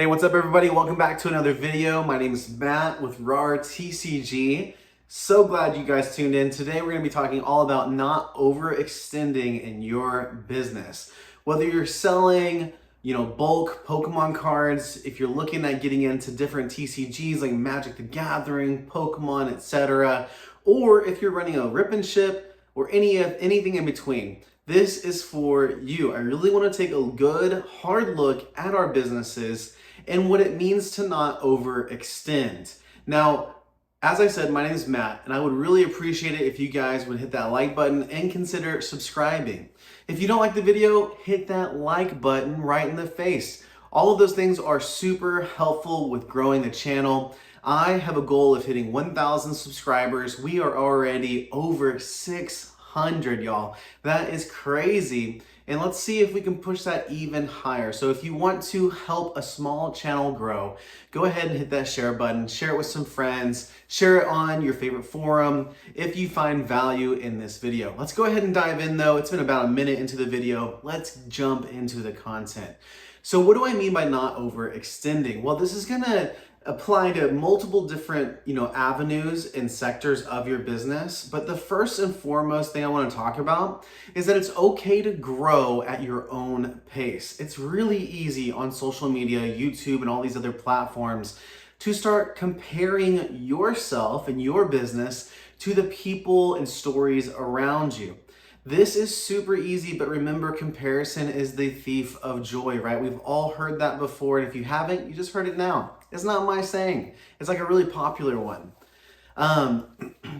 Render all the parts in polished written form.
Hey, what's up everybody? Welcome back to another video. My name is Matt with RAR TCG. So glad you guys tuned in. Today we're going to be talking all about not overextending in your business. Whether you're selling, bulk Pokemon cards, if you're looking at getting into different TCGs like Magic the Gathering, Pokemon, etc., or if you're running a rip and ship or anything in between. This is for you. I really want to take a good, hard look at our businesses and what it means to not overextend. Now, as I said, my name is Matt, and I would really appreciate it if you guys would hit that like button and consider subscribing. If you don't like the video, hit that like button right in the face. All of those things are super helpful with growing the channel. I have a goal of hitting 1,000 subscribers. We are already over 600, y'all. That is crazy. And let's see if we can push that even higher. So if you want to help a small channel grow, go ahead and hit that share button, share it with some friends, share it on your favorite forum if you find value in this video. Let's go ahead and dive in though. It's been about a minute into the video. Let's jump into the content. So what do I mean by not overextending? Well, this is gonna apply to multiple different, avenues and sectors of your business. But the first and foremost thing I want to talk about is that it's okay to grow at your own pace. It's really easy on social media, YouTube, and all these other platforms to start comparing yourself and your business to the people and stories around you. This is super easy, but remember, comparison is the thief of joy, right? We've all heard that before, and if you haven't, you just heard it now. It's not my saying. It's like a really popular one.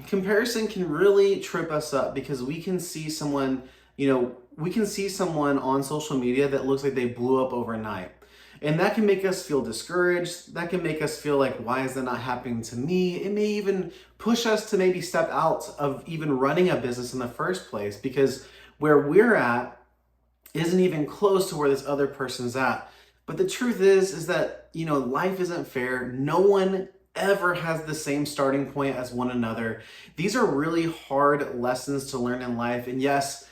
Comparison can really trip us up because we can see someone, on social media that looks like they blew up overnight. And that can make us feel discouraged. That can make us feel like, why is that not happening to me? It may even push us to maybe step out of even running a business in the first place because where we're at isn't even close to where this other person's at. But the truth is that, life isn't fair. No one ever has the same starting point as one another. These are really hard lessons to learn in life. And yes,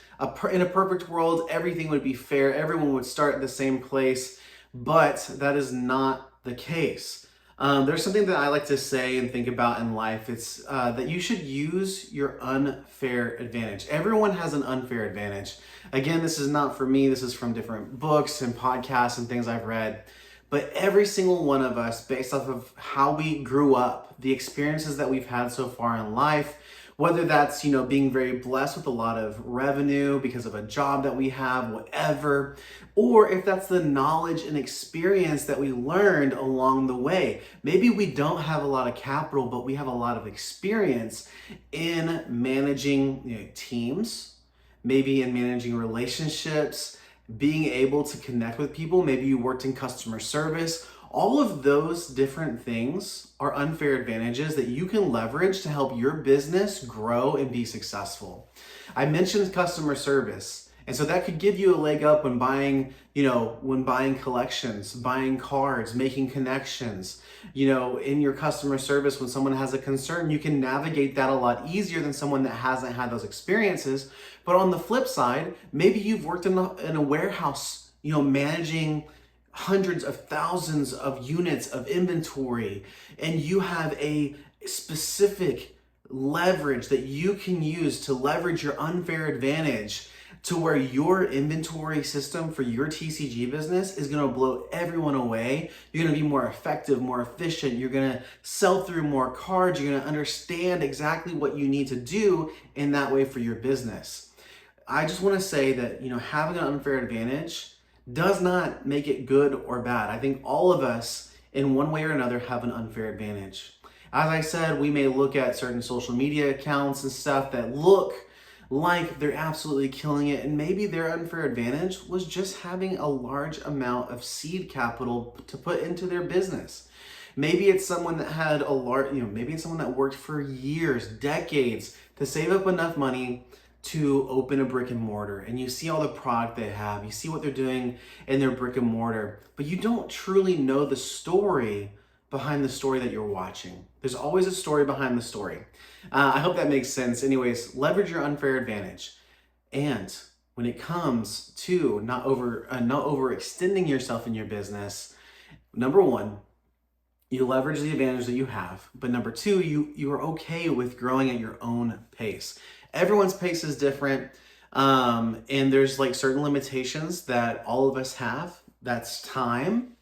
in a perfect world, everything would be fair. Everyone would start at the same place. But that is not the case. There's something that I like to say and think about in life. It's that you should use your unfair advantage. Everyone has an unfair advantage. Again, this is not for me. This is from different books and podcasts and things I've read. But every single one of us, based off of how we grew up, the experiences that we've had so far in life, whether that's, being very blessed with a lot of revenue because of a job that we have, whatever, or if that's the knowledge and experience that we learned along the way. Maybe we don't have a lot of capital, but we have a lot of experience in managing, teams, maybe in managing relationships, being able to connect with people. Maybe you worked in customer service. All of those different things are unfair advantages that you can leverage to help your business grow and be successful. I mentioned customer service, and so that could give you a leg up when buying, collections, buying cards, making connections. In your customer service, when someone has a concern, you can navigate that a lot easier than someone that hasn't had those experiences. But on the flip side, maybe you've worked in a warehouse, managing hundreds of thousands of units of inventory, and you have a specific leverage that you can use to leverage your unfair advantage to where your inventory system for your TCG business is going to blow everyone away. You're going to be more effective, more efficient. You're going to sell through more cards. You're going to understand exactly what you need to do in that way for your business. I just want to say that, having an unfair advantage does not make it good or bad. I think all of us, in one way or another, have an unfair advantage. As I said, we may look at certain social media accounts and stuff that look like they're absolutely killing it, and maybe their unfair advantage was just having a large amount of seed capital to put into their business. Maybe it's someone that had maybe it's someone that worked for years, decades to save up enough money to open a brick and mortar, and you see all the product they have, you see what they're doing in their brick and mortar, but you don't truly know the story behind the story that you're watching. There's always a story behind the story. I hope that makes sense. Anyways, leverage your unfair advantage. And when it comes to not overextending yourself in your business, number one, you leverage the advantage that you have. But number two, you are okay with growing at your own pace. Everyone's pace is different. And there's like certain limitations that all of us have. That's time.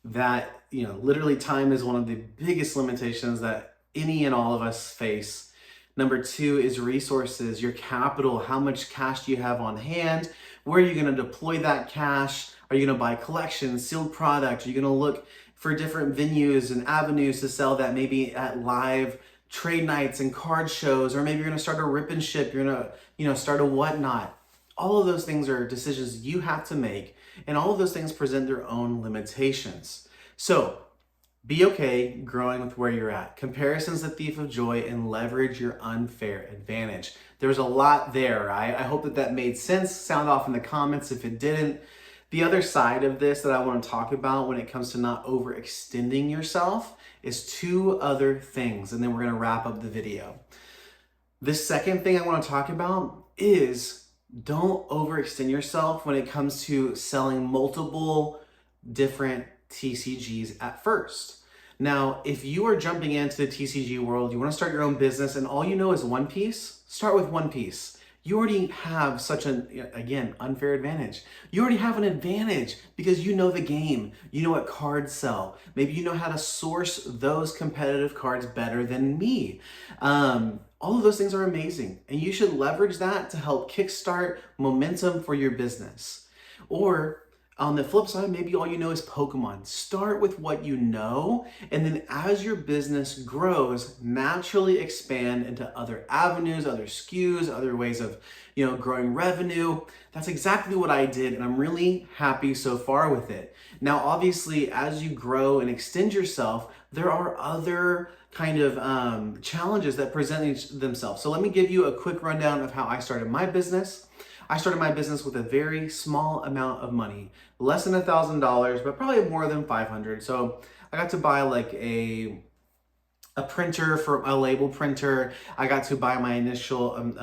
That, literally time is one of the biggest limitations that any and all of us face. Number two is resources, your capital. How much cash do you have on hand? Where are you going to deploy that cash? Are you going to buy collections, sealed product? Are you going to look for different venues and avenues to sell that, maybe at live trade nights and card shows? Or maybe you're going to start a rip and ship. You're going to, start a whatnot. All of those things are decisions you have to make. And all of those things present their own limitations. So be okay growing with where you're at. Comparison's the thief of joy, and leverage your unfair advantage. There's a lot there, right? I hope that made sense. Sound off in the comments if it didn't. The other side of this that I want to talk about when it comes to not overextending yourself is two other things, and then we're going to wrap up the video. The second thing I want to talk about is don't overextend yourself when it comes to selling multiple different TCGs at first. Now, if you are jumping into the TCG world, you want to start your own business and all you know is One Piece, start with One Piece. You already have such an, again, unfair advantage. You already have an advantage because you know the game. You know what cards sell. Maybe you know how to source those competitive cards better than me. All of those things are amazing, and you should leverage that to help kickstart momentum for your business. Or on the flip side, maybe all you know is Pokemon. Start with what you know, and then as your business grows, naturally expand into other avenues, other SKUs, other ways of, growing revenue. That's exactly what I did, and I'm really happy so far with it. Now, obviously, as you grow and extend yourself, there are other kind of challenges that present themselves. So let me give you a quick rundown of how I started my business. I started my business with a very small amount of money, less than $1,000, but probably more than 500. So I got to buy like a printer, for a label printer. I got to buy my initial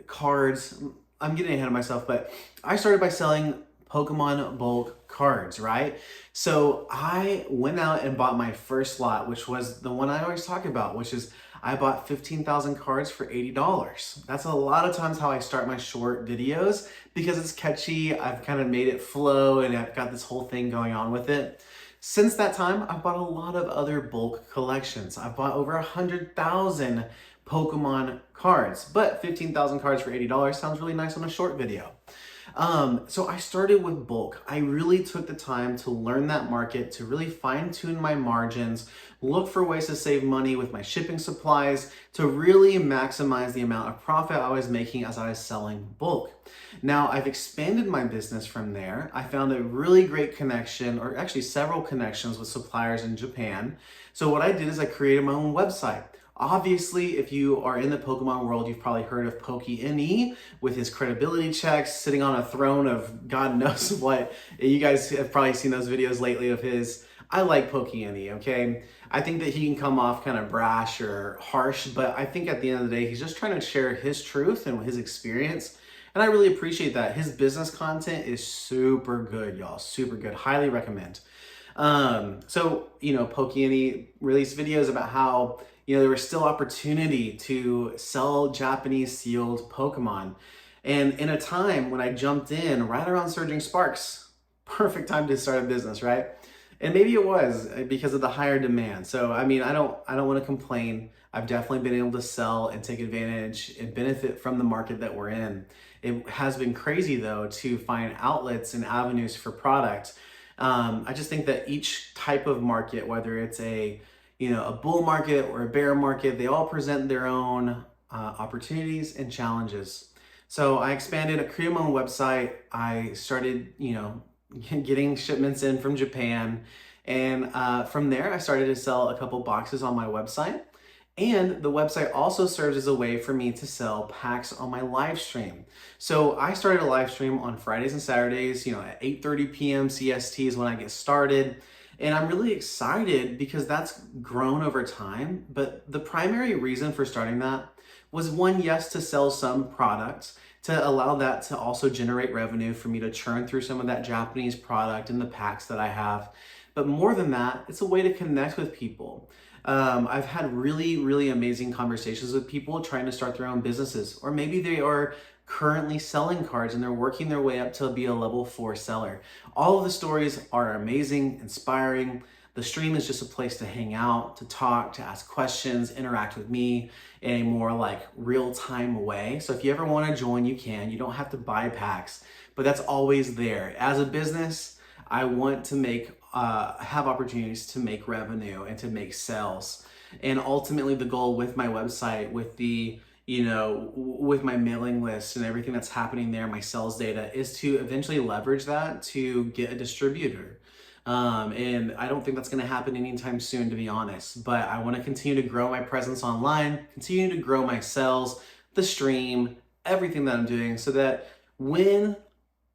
cards. I'm getting ahead of myself, but I started by selling Pokemon bulk cards, right? So I went out and bought my first lot, which was the one I always talk about, which is I bought 15,000 cards for $80. That's a lot of times how I start my short videos because it's catchy. I've kind of made it flow and I've got this whole thing going on with it. Since that time, I've bought a lot of other bulk collections. I've bought over 100,000 Pokemon cards, but 15,000 cards for $80 sounds really nice on a short video. So I started with bulk. I really took the time to learn that market, to really fine tune my margins, look for ways to save money with my shipping supplies, to really maximize the amount of profit I was making as I was selling bulk. Now I've expanded my business from there. I found a really great connection, or actually several connections with suppliers in Japan. So what I did is I created my own website. Obviously, if you are in the Pokemon world, you've probably heard of PokeNE with his credibility checks, sitting on a throne of God knows what. You guys have probably seen those videos lately of his. I like PokeNE, okay? I think that he can come off kind of brash or harsh, but I think at the end of the day, he's just trying to share his truth and his experience. And I really appreciate that. His business content is super good, y'all. Super good. Highly recommend. So, PokeNE released videos about how there was still opportunity to sell Japanese sealed Pokemon. And in a time when I jumped in right around Surging Sparks, perfect time to start a business, right? And maybe it was because of the higher demand. So, I don't want to complain. I've definitely been able to sell and take advantage and benefit from the market that we're in. It has been crazy though to find outlets and avenues for product. I just think that each type of market, whether it's a bull market or a bear market, they all present their own opportunities and challenges. So I expanded, I created my own website. I started, getting shipments in from Japan. And from there, I started to sell a couple boxes on my website. And the website also serves as a way for me to sell packs on my live stream. So I started a live stream on Fridays and Saturdays, at 8:30 p.m. CST is when I get started. And I'm really excited because that's grown over time. But the primary reason for starting that was one, yes, to sell some products, to allow that to also generate revenue for me to churn through some of that Japanese product in the packs that I have. But more than that, it's a way to connect with people. I've had really, really amazing conversations with people trying to start their own businesses, or maybe they are currently selling cards and they're working their way up to be a level 4 seller. All of the stories are amazing, inspiring. The stream is just a place to hang out, to talk, to ask questions, interact with me in a more like real-time way. So if you ever want to join, you can. You don't have to buy packs, but that's always there. As a business, I want to have opportunities to make revenue and to make sales. And ultimately the goal with my website, with the with my mailing list and everything that's happening there, my sales data, is to eventually leverage that to get a distributor. And I don't think that's going to happen anytime soon, to be honest. But I want to continue to grow my presence online, continue to grow my sales, the stream, everything that I'm doing, so that when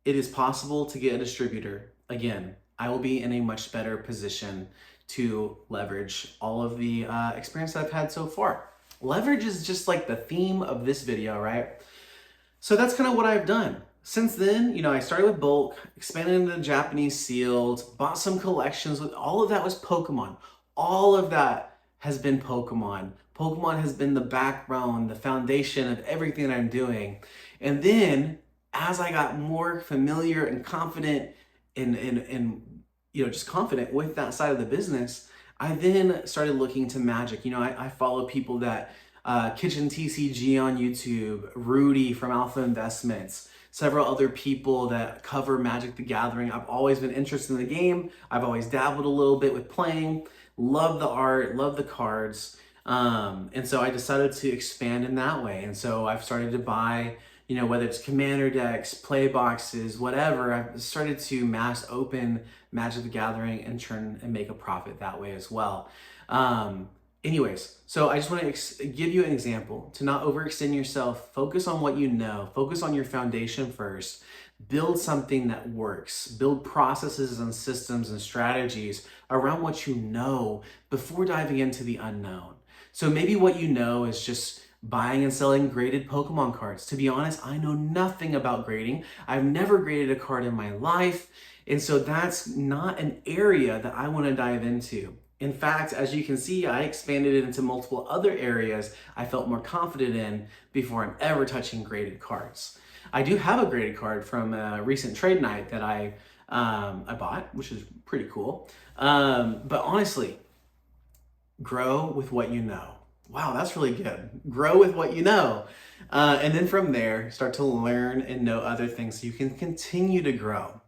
it is possible to get a distributor, again, I will be in a much better position to leverage all of the experience that I've had so far. Leverage is just like the theme of this video, right? So that's kind of what I've done. Since then, I started with bulk, expanded into Japanese sealed, bought some collections. All of that was Pokemon. All of that has been Pokemon. Pokemon has been the backbone, the foundation of everything that I'm doing. And then as I got more familiar and confident and just confident with that side of the business, I then started looking to Magic. I follow people that Kitchen TCG on YouTube, Rudy from Alpha Investments, several other people that cover Magic the Gathering. I've always been interested in the game. I've always dabbled a little bit with playing, love the art, love the cards. And so I decided to expand in that way. And so I've started to buy, whether it's commander decks, play boxes, whatever. I've started to mass open Magic the Gathering and turn and make a profit that way as well. Anyways, so I just want to give you an example to not overextend yourself. Focus on what you know. Focus on your foundation first. Build something that works. Build processes and systems and strategies around what you know before diving into the unknown. So maybe what you know is just buying and selling graded Pokemon cards. To be honest, I know nothing about grading. I've never graded a card in my life. And so that's not an area that I want to dive into. In fact, as you can see, I expanded it into multiple other areas I felt more confident in before I'm ever touching graded cards. I do have a graded card from a recent trade night that I bought, which is pretty cool. But honestly, grow with what you know. Wow, that's really good. Grow with what you know. And then from there, start to learn and know other things so you can continue to grow.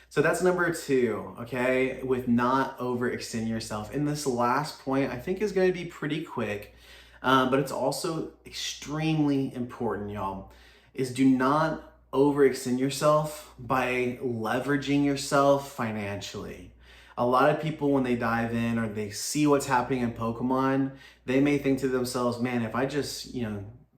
So that's number 2, okay? With not overextend yourself. And this last point, I think, is going to be pretty quick, but it's also extremely important, y'all, is do not overextend yourself by leveraging yourself financially. A lot of people, when they dive in or they see what's happening in Pokemon, they may think to themselves, man, if I just,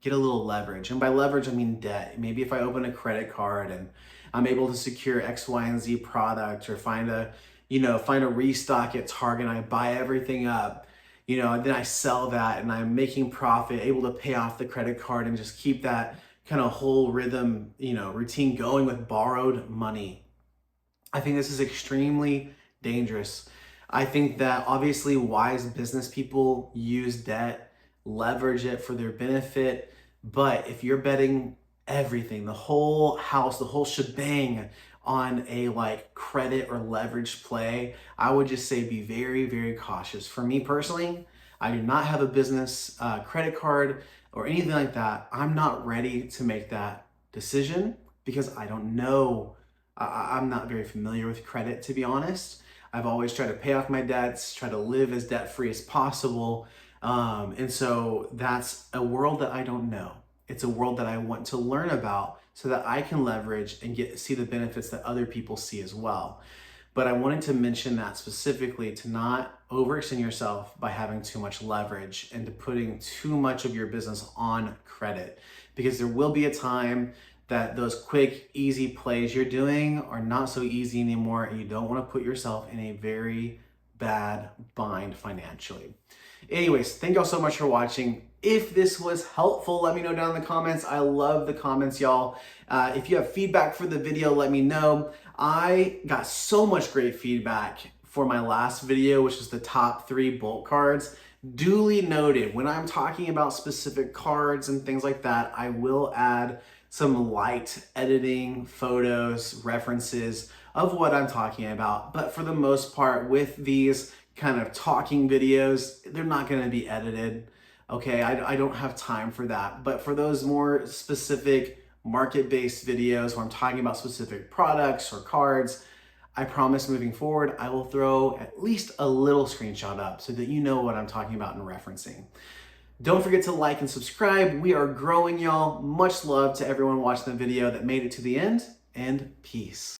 get a little leverage. And by leverage, I mean debt. Maybe if I open a credit card and I'm able to secure X, Y, and Z product, or find a restock at Target and I buy everything up, and then I sell that and I'm making profit, able to pay off the credit card and just keep that kind of whole rhythm, routine going with borrowed money. I think this is extremely dangerous. I think that obviously wise business people use debt, leverage it for their benefit. But if you're betting everything, the whole house, the whole shebang on a credit or leverage play, I would just say be very, very cautious. For me personally, I do not have a business credit card or anything like that. I'm not ready to make that decision because I don't know. I'm not very familiar with credit, to be honest. I've always tried to pay off my debts, try to live as debt-free as possible. And so that's a world that I don't know. It's a world that I want to learn about so that I can leverage and see the benefits that other people see as well. But I wanted to mention that specifically to not overextend yourself by having too much leverage and to putting too much of your business on credit, because there will be a time that those quick, easy plays you're doing are not so easy anymore, and you don't want to put yourself in a very bad bind financially. Anyways, thank y'all so much for watching. If this was helpful, let me know down in the comments. I love the comments, y'all. If you have feedback for the video, let me know. I got so much great feedback for my last video, which is the top 3 bolt cards. Duly noted, when I'm talking about specific cards and things like that, I will add some light editing, photos, references of what I'm talking about. But for the most part, with these kind of talking videos, they're not going to be edited. Okay, I don't have time for that. But for those more specific market-based videos where I'm talking about specific products or cards, I promise moving forward, I will throw at least a little screenshot up so that you know what I'm talking about and referencing. Don't forget to like and subscribe. We are growing, y'all. Much love to everyone watching the video that made it to the end, and peace.